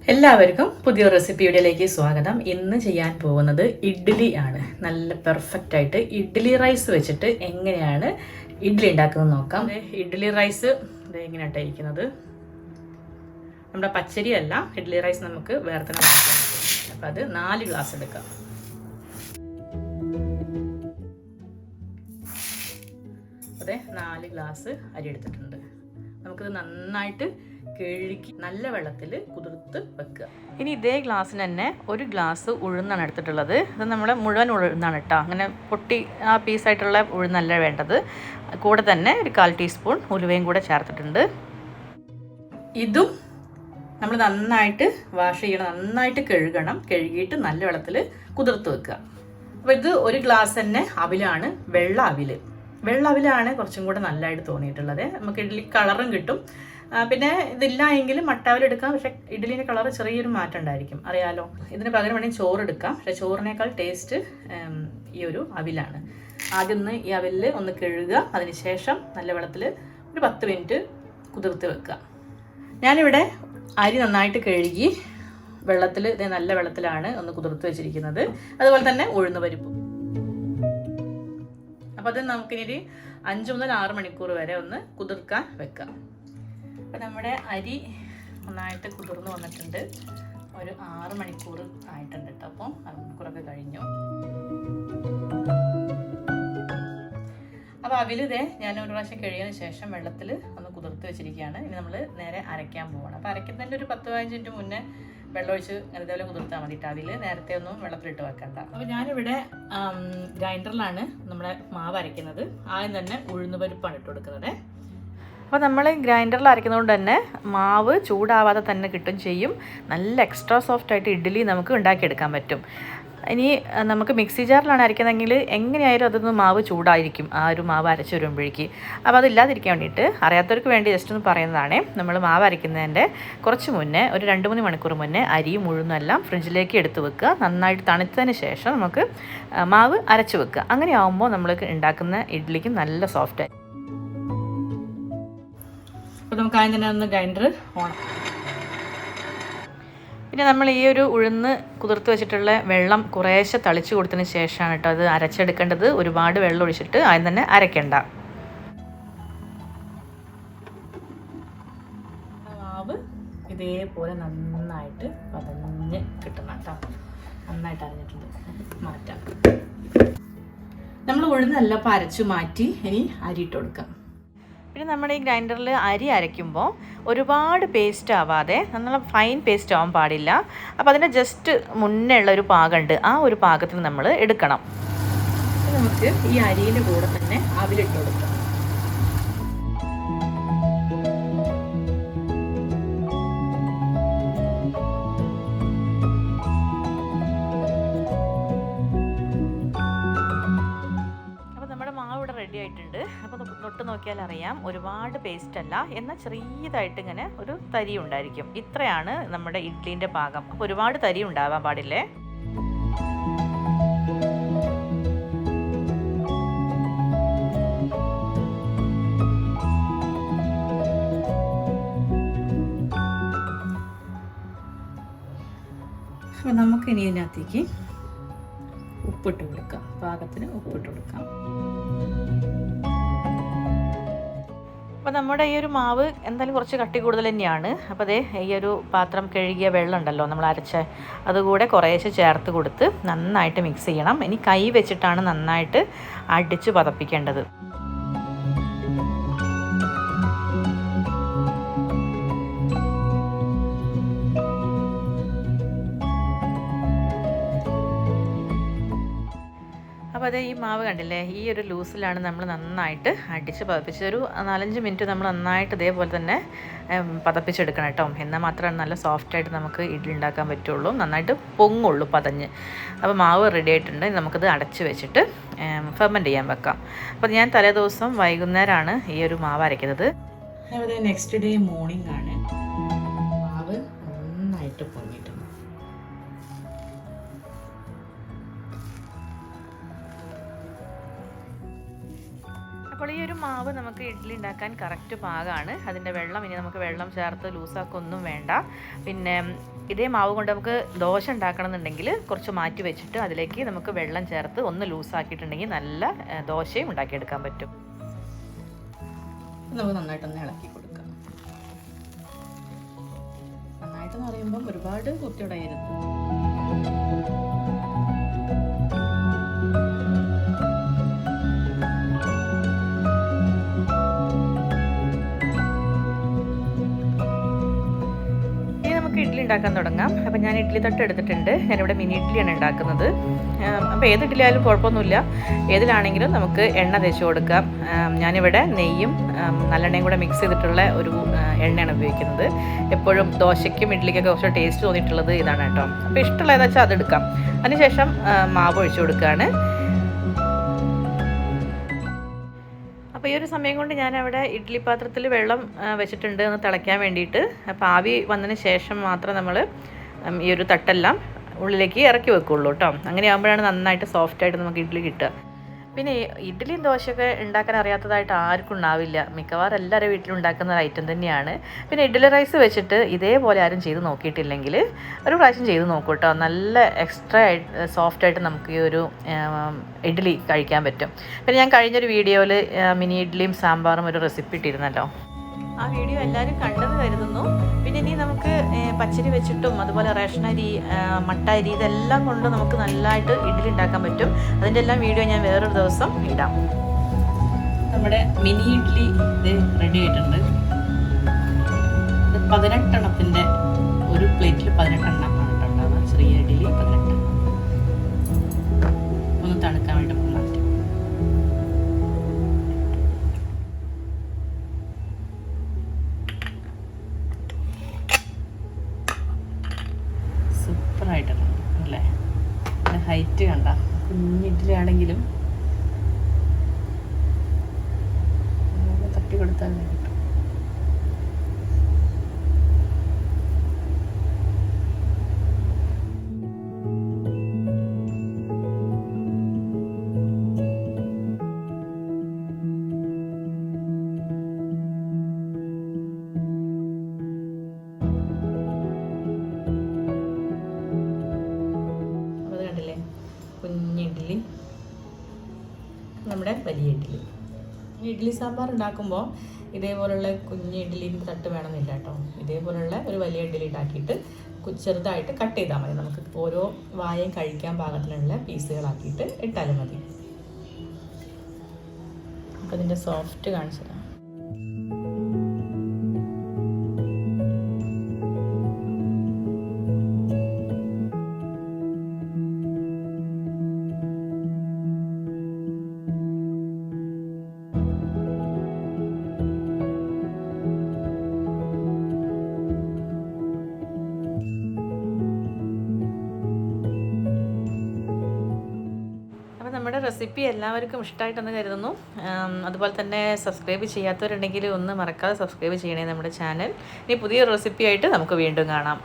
എല്ലാവർക്കും പുതിയ റെസിപ്പി വീഡിയോയിലേക്ക് സ്വാഗതം. ഇന്ന് ചെയ്യാൻ പോകുന്നത് ഇഡ്ഡലി ആണ്. നല്ല പെർഫെക്റ്റ് ആയിട്ട് ഇഡ്ഡലി റൈസ് വെച്ചിട്ട് എങ്ങനെയാണ് ഇഡ്ഡലി ഉണ്ടാക്കുന്നത് നോക്കാം. ഇഡ്ഡലി റൈസ് എങ്ങനെയാട്ടോ ഇരിക്കുന്നത്. നമ്മുടെ പച്ചരി അല്ല, ഇഡ്ഡലി റൈസ് നമുക്ക് വേറെ തന്നെ ഉണ്ടാക്കാൻ പറ്റും. അപ്പം അത് 4 ഗ്ലാസ് എടുക്കാം. അതെ, 4 ഗ്ലാസ് അരി എടുത്തിട്ടുണ്ട്. നമുക്കിത് നന്നായിട്ട് കഴുകി നല്ല വെള്ളത്തിൽ കുതിർത്ത് വെക്കുക. ഇനി ഇതേ ഗ്ലാസ്സിന് തന്നെ 1 ഗ്ലാസ് ഉഴുന്നാണ് എടുത്തിട്ടുള്ളത്. ഇത് നമ്മുടെ മുഴുവൻ ഉഴുന്നാണ് കേട്ടോ. അങ്ങനെ പൊട്ടി ആ പീസായിട്ടുള്ള ഉഴുന്നല്ല വേണ്ടത്. കൂടെ തന്നെ ഒരു 1/4 ടീസ്പൂൺ ഉലുവയും കൂടെ ചേർത്തിട്ടുണ്ട്. ഇതും നമ്മൾ നന്നായിട്ട് വാഷ് ചെയ്യണം, നന്നായിട്ട് കഴുകണം. കഴുകിയിട്ട് നല്ല വെള്ളത്തിൽ കുതിർത്ത് വെക്കുക. അപ്പോൾ ഇത് 1 ഗ്ലാസ് തന്നെ അവിലാണ്, വെള്ള അവിലാണ് കുറച്ചും കൂടെ നല്ലതായിട്ട് തോന്നിയിട്ടുള്ളത്. നമുക്ക് ഇഡ്ഡലി കളറും കിട്ടും. പിന്നെ ഇതില്ല എങ്കിലും മട്ടാവിൽ എടുക്കാം. പക്ഷേ ഇഡ്ഡലിൻ്റെ കളർ ചെറിയൊരു മാറ്റം ഉണ്ടായിരിക്കും, അറിയാലോ. ഇതിന് പകരം വേണമെങ്കിൽ ചോറ് എടുക്കാം. പക്ഷേ ചോറിനേക്കാൾ ടേസ്റ്റ് ഈ ഒരു അവിലാണ്. ആദ്യം ഒന്ന് ഈ അവിലിൽ ഒന്ന് കഴുകുക. അതിനുശേഷം നല്ല വെള്ളത്തിൽ ഒരു 10 മിനിറ്റ് കുതിർത്ത് വെക്കുക. ഞാനിവിടെ അരി നന്നായിട്ട് കഴുകി വെള്ളത്തിൽ, നല്ല വെള്ളത്തിലാണ് ഒന്ന് കുതിർത്ത് വെച്ചിരിക്കുന്നത്. അതുപോലെ തന്നെ ഉഴുന്ന് പരിപ്പും. അപ്പോൾ അത് നമുക്കിനി 5 മുതൽ 6 മണിക്കൂർ വരെ ഒന്ന് കുതിർക്കാൻ വെക്കാം. അപ്പോൾ നമ്മുടെ അരി നന്നായിട്ട് കുതിർന്ന് വന്നിട്ടുണ്ട്. ഒരു 6 മണിക്കൂർ ആയിട്ടുണ്ട് കേട്ടോ. അപ്പോൾ 6 മണിക്കൂറൊക്കെ കഴിഞ്ഞു. അപ്പോൾ അവിലിതേ ഞാൻ ഒരു പ്രാവശ്യം കഴിയുന്നതിന് ശേഷം വെള്ളത്തിൽ ഒന്ന് കുതിർത്ത് വെച്ചിരിക്കുകയാണ്. ഇനി നമ്മൾ നേരെ അരയ്ക്കാൻ പോവുകയാണ്. അപ്പോൾ അരയ്ക്കുന്നതിൻ്റെ ഒരു 10-15 മിനിറ്റ് മുന്നേ വെള്ളമൊഴിച്ച് ഇതേപോലെ കുതിർത്താൽ മതി. അവിൽ നേരത്തെ ഒന്നും വെള്ളത്തിലിട്ട് വെക്കണ്ട. അപ്പോൾ ഞാനിവിടെ ഗ്രൈൻഡറിലാണ് നമ്മുടെ മാവ് അരയ്ക്കുന്നത്. ആദ്യം തന്നെ ഉഴുന്ന് പരിപ്പാണ് ഇട്ട് കൊടുക്കുന്നത്. അപ്പോൾ നമ്മൾ ഗ്രൈൻഡറിൽ അരയ്ക്കുന്നതുകൊണ്ട് തന്നെ മാവ് ചൂടാവാതെ തന്നെ കിട്ടും ചെയ്യും. നല്ല എക്സ്ട്രാ സോഫ്റ്റായിട്ട് ഇഡ്ഡലി നമുക്ക് ഉണ്ടാക്കിയെടുക്കാൻ പറ്റും. ഇനി നമുക്ക് മിക്സി ജാറിലാണ് അരയ്ക്കുന്നതെങ്കിൽ എങ്ങനെയായാലും അതൊന്ന് മാവ് ചൂടായിരിക്കും, ആ ഒരു മാവ് അരച്ച് വരുമ്പോഴേക്ക്. അപ്പോൾ അതില്ലാതിരിക്കാൻ വേണ്ടിയിട്ട് അറിയാത്തവർക്ക് വേണ്ടി ജസ്റ്റ് ഒന്ന് പറയുന്നതാണ്. നമ്മൾ മാവ് അരയ്ക്കുന്നതിൻ്റെ കുറച്ച് മുന്നേ, ഒരു 2-3 മണിക്കൂർ മുന്നേ അരിയും ഉഴുന്നും എല്ലാം ഫ്രിഡ്ജിലേക്ക് എടുത്ത് വെക്കുക. നന്നായിട്ട് തണുത്തതിന് ശേഷം നമുക്ക് മാവ് അരച്ച് വെക്കുക. അങ്ങനെ ആകുമ്പോൾ നമ്മൾ ഉണ്ടാക്കുന്ന ഇഡ്ഡലിക്ക് നല്ല സോഫ്റ്റായി. അപ്പോൾ നമുക്ക് ആദ്യം തന്നെ ഒന്ന് ഗ്രൈൻഡർ ഓൺ. പിന്നെ നമ്മൾ ഈ ഒരു ഉഴുന്ന് കുതിർത്ത് വെച്ചിട്ടുള്ള വെള്ളം കുറേശ്ശെ തളിച്ച് കൊടുത്തതിന് ശേഷമാണ് കേട്ടോ അത് അരച്ചെടുക്കേണ്ടത്. ഒരുപാട് വെള്ളം ഒഴിച്ചിട്ട് ആദ്യം തന്നെ അരയ്ക്കണ്ട. മാവ് ഇതേപോലെ നന്നായിട്ട് പതഞ്ഞ് കിട്ടണം കേട്ടോ. നന്നായിട്ട് അരഞ്ഞിട്ടുണ്ട്, മാറ്റാം. നമ്മൾ ഉഴുന്നല്ല അപ്പോൾ അരച്ചു മാറ്റി. ഇനി അരി ഇട്ട് കൊടുക്കാം. പിന്നെ നമ്മുടെ ഈ ഗ്രൈൻഡറിൽ അരി അരയ്ക്കുമ്പോൾ ഒരുപാട് പേസ്റ്റ് ആവാതെ നല്ല ഫൈൻ പേസ്റ്റ് ആവാൻ പാടില്ല. അപ്പോൾ അതിൻ്റെ ജസ്റ്റ് മുന്നേ ഉള്ള ഒരു പാകമുണ്ട്, ആ ഒരു പാകത്തിന് നമ്മൾ എടുക്കണം. നമുക്ക് ഈ അരിയുടെ കൂടെ തന്നെ അവിലിട്ട് കൊടുക്കാം. റെഡി ആയിട്ടുണ്ട്. അപ്പോൾ തൊട്ട് നോക്കിയാൽ അറിയാം, ഒരുപാട് പേസ്റ്റ് അല്ല, എന്നാൽ ചെറിയതായിട്ട് ഇങ്ങനെ ഒരു തരി ഉണ്ടായിരിക്കും. ഇത്രയാണ് നമ്മുടെ ഇഡ്ഡലിൻ്റെ പാകം. അപ്പോൾ ഒരുപാട് തരി ഉണ്ടാവാൻ പാടില്ലേ. അപ്പോൾ നമുക്കിനി ഇതിനകത്തേക്ക് ഉപ്പിട്ട് കൊടുക്കാം. പാകത്തിന് ഉപ്പിട്ട് കൊടുക്കാം. അപ്പോൾ നമ്മുടെ ഈ ഒരു മാവ് എന്തായാലും കുറച്ച് കട്ടി കൂടുതൽ തന്നെയാണ്. അപ്പോൾ അതേ ഈ ഒരു പാത്രം കഴുകിയ വെള്ളം ഉണ്ടല്ലോ നമ്മൾ അരച്ച, അതുകൂടെ കുറേശ്ശെ ചേർത്ത് കൊടുത്ത് നന്നായിട്ട് മിക്സ് ചെയ്യണം. ഇനി കൈ വെച്ചിട്ടാണ് നന്നായിട്ട് അടിച്ച് പതപ്പിക്കേണ്ടത്. അപ്പോൾ അതേ ഈ മാവ് കണ്ടില്ലേ, ഈ ഒരു ലൂസിലാണ് നമ്മൾ നന്നായിട്ട് അടിച്ച് പതപ്പിച്ച് ഒരു 4-5 മിനിറ്റ് നമ്മൾ നന്നായിട്ട് ഇതേപോലെ തന്നെ പതപ്പിച്ചെടുക്കണം കേട്ടോ. എന്നാൽ മാത്രമാണ് നല്ല സോഫ്റ്റായിട്ട് നമുക്ക് ഇഡ്ഡലി ഉണ്ടാക്കാൻ പറ്റുള്ളൂ, നന്നായിട്ട് പൊങ്ങുള്ളൂ പതഞ്ഞ്. അപ്പോൾ മാവ് റെഡി ആയിട്ടുണ്ട്. നമുക്കത് അടച്ച് വെച്ചിട്ട് ഫെർമെൻറ്റ് ചെയ്യാൻ വെക്കാം. അപ്പോൾ ഞാൻ തലേദിവസം വൈകുന്നേരമാണ് ഈ ഒരു മാവ് അരയ്ക്കുന്നത്. നെക്സ്റ്റ് ഡേ മോർണിംഗ് ആണ്. മാവ് നന്നായിട്ട് പൊങ്ങിയിട്ടുണ്ട്. അപ്പോൾ ഈ ഒരു മാവ് നമുക്ക് ഇഡ്ഡലി ഉണ്ടാക്കാൻ കറക്റ്റ് പാകമാണ്. അതിൻ്റെ വെള്ളം ഇനി നമുക്ക് വെള്ളം ചേർത്ത് ലൂസാക്കൊന്നും വേണ്ട. പിന്നെ ഇതേ മാവ് കൊണ്ട് നമുക്ക് ദോശ ഉണ്ടാക്കണം എന്നുണ്ടെങ്കിൽ കുറച്ച് മാറ്റി വെച്ചിട്ട് അതിലേക്ക് നമുക്ക് വെള്ളം ചേർത്ത് ഒന്ന് ലൂസാക്കിയിട്ടുണ്ടെങ്കിൽ നല്ല ദോശയും ഉണ്ടാക്കിയെടുക്കാൻ പറ്റും. നമുക്ക് നന്നായിട്ടൊന്ന് ഇളക്കി കൊടുക്കാം. നന്നായിട്ടെന്ന് പറയുമ്പം ഒരുപാട് കുത്തിയുടയരുത്. ഇഡ്ഡലി ഉണ്ടാക്കാൻ തുടങ്ങാം. അപ്പോൾ ഞാൻ ഇഡ്ഡലി തട്ട് എടുത്തിട്ടുണ്ട്. ഞാനിവിടെ മിനി ഇഡ്ഡലിയാണ് ഉണ്ടാക്കുന്നത്. അപ്പോൾ ഏത് ഇഡ്ഡലി ആയാലും കുഴപ്പമൊന്നുമില്ല. ഏതിലാണെങ്കിലും നമുക്ക് എണ്ണ തേച്ച് കൊടുക്കാം. ഞാനിവിടെ നെയ്യും നല്ലെണ്ണയും കൂടെ മിക്സ് ചെയ്തിട്ടുള്ള ഒരു എണ്ണയാണ് ഉപയോഗിക്കുന്നത്. എപ്പോഴും ദോശയ്ക്കും ഇഡ്ഡലിക്കൊക്കെ കുറച്ച് ടേസ്റ്റ് തോന്നിയിട്ടുള്ളത് ഇതാണ് കേട്ടോ. അപ്പോൾ ഇഷ്ടമുള്ള ഏതാ വെച്ചാൽ അതെടുക്കാം. അതിനുശേഷം മാവ് ഒഴിച്ചു കൊടുക്കുകയാണ്. അപ്പോൾ ഈ ഒരു സമയം കൊണ്ട് ഞാൻ അവിടെ ഇഡ്ഡലി പാത്രത്തിൽ വെള്ളം വെച്ചിട്ടുണ്ട് ഒന്ന് തിളയ്ക്കാൻ വേണ്ടിയിട്ട്. അപ്പോൾ ആവി വന്നതിന് ശേഷം മാത്രം നമ്മൾ ഈ ഒരു തട്ടെല്ലാം ഉള്ളിലേക്ക് ഇറക്കി വെക്കുള്ളൂ കേട്ടോ. അങ്ങനെ ആകുമ്പോഴാണ് നന്നായിട്ട് സോഫ്റ്റായിട്ട് നമുക്ക് ഇഡ്ഡലി കിട്ടുക. പിന്നെ ഇഡ്ഡലിയും ദോശയൊക്കെ ഉണ്ടാക്കാൻ അറിയാത്തതായിട്ട് ആർക്കും ഉണ്ടാവില്ല. മിക്കവാറും എല്ലാവരും വീട്ടിലുണ്ടാക്കുന്ന ഒരു ഐറ്റം തന്നെയാണ്. പിന്നെ ഇഡ്ഡലി റൈസ് വെച്ചിട്ട് ഇതേപോലെ ആരും ചെയ്ത് നോക്കിയിട്ടില്ലെങ്കിൽ ഒരു പ്രാവശ്യം ചെയ്ത് നോക്കൂ കേട്ടോ. നല്ല എക്സ്ട്രാ സോഫ്റ്റായിട്ട് നമുക്ക് ഈ ഒരു ഇഡ്ഡലി കഴിക്കാൻ പറ്റും. പിന്നെ ഞാൻ കഴിഞ്ഞൊരു വീഡിയോയിൽ മിനി ഇഡ്ഡലിയും സാമ്പാറും ഒരു റെസിപ്പി ഇട്ടിരുന്നല്ലോ. ആ വീഡിയോ എല്ലാവരും കണ്ടെന്ന് കരുതുന്നു. പിന്നെ ഇനി നമുക്ക് പച്ചരി വെച്ചിട്ടും അതുപോലെ റേഷൻ അരി, മട്ട അരി ഇതെല്ലാം കൊണ്ട് നമുക്ക് നല്ലതായിട്ട് ഇഡ്ഡലി ഉണ്ടാക്കാൻ പറ്റും. അതിൻ്റെ എല്ലാം വീഡിയോ ഞാൻ വേറൊരു ദിവസം ഇടാം. നമ്മുടെ മിനി ഇഡ്ഡലി ഇത് റെഡി ആയിട്ടുണ്ട്. ഇത് 18 എണ്ണത്തിൻ്റെ ഒരു പ്ലേറ്റിൽ 18 എണ്ണമാണ് ഉണ്ടാവുക. ചെറിയ ഇഡ്ഡലി 18. ഒന്ന് തണുക്കാൻ വേണ്ടി മാറ്റും. സൂപ്പറായിട്ടുണ്ട് അല്ലേ? ഹൈറ്റ് കണ്ട കുഞ്ഞിഡ്ഡലിയാണെങ്കിലും തട്ടി കൊടുത്താൽ കിട്ടും. കുഞ്ഞിഡ്ഡലി, നമ്മുടെ വലിയ ഇഡ്ഡലി. ഇഡ്ഡലി സാമ്പാർ ഉണ്ടാക്കുമ്പോൾ ഇതേപോലുള്ള കുഞ്ഞ് ഇഡ്ഡലിൻ്റെ തട്ട് വേണമെന്നില്ല കേട്ടോ. ഇതേപോലുള്ള ഒരു വലിയ ഇഡ്ഡലി ഉണ്ടാക്കിയിട്ട് ചെറുതായിട്ട് കട്ട് ചെയ്താൽ മതി. നമുക്ക് ഓരോ വായയും കഴിക്കാൻ പാകത്തിനുള്ള പീസുകളാക്കിയിട്ട് ഇട്ടാലും മതി. നമുക്കതിൻ്റെ സോഫ്റ്റ് കാണിച്ചു തരാം. നമ്മുടെ റെസിപ്പി എല്ലാവർക്കും ഇഷ്ടമായിട്ടെന്ന് കരുതുന്നു. അതുപോലെ തന്നെ സബ്സ്ക്രൈബ് ചെയ്യാത്തവരുണ്ടെങ്കിൽ ഒന്ന് മറക്കാതെ സബ്സ്ക്രൈബ് ചെയ്യണേ നമ്മുടെ ചാനൽ. ഇനി പുതിയൊരു റെസിപ്പി ആയിട്ട് നമുക്ക് വീണ്ടും കാണാം.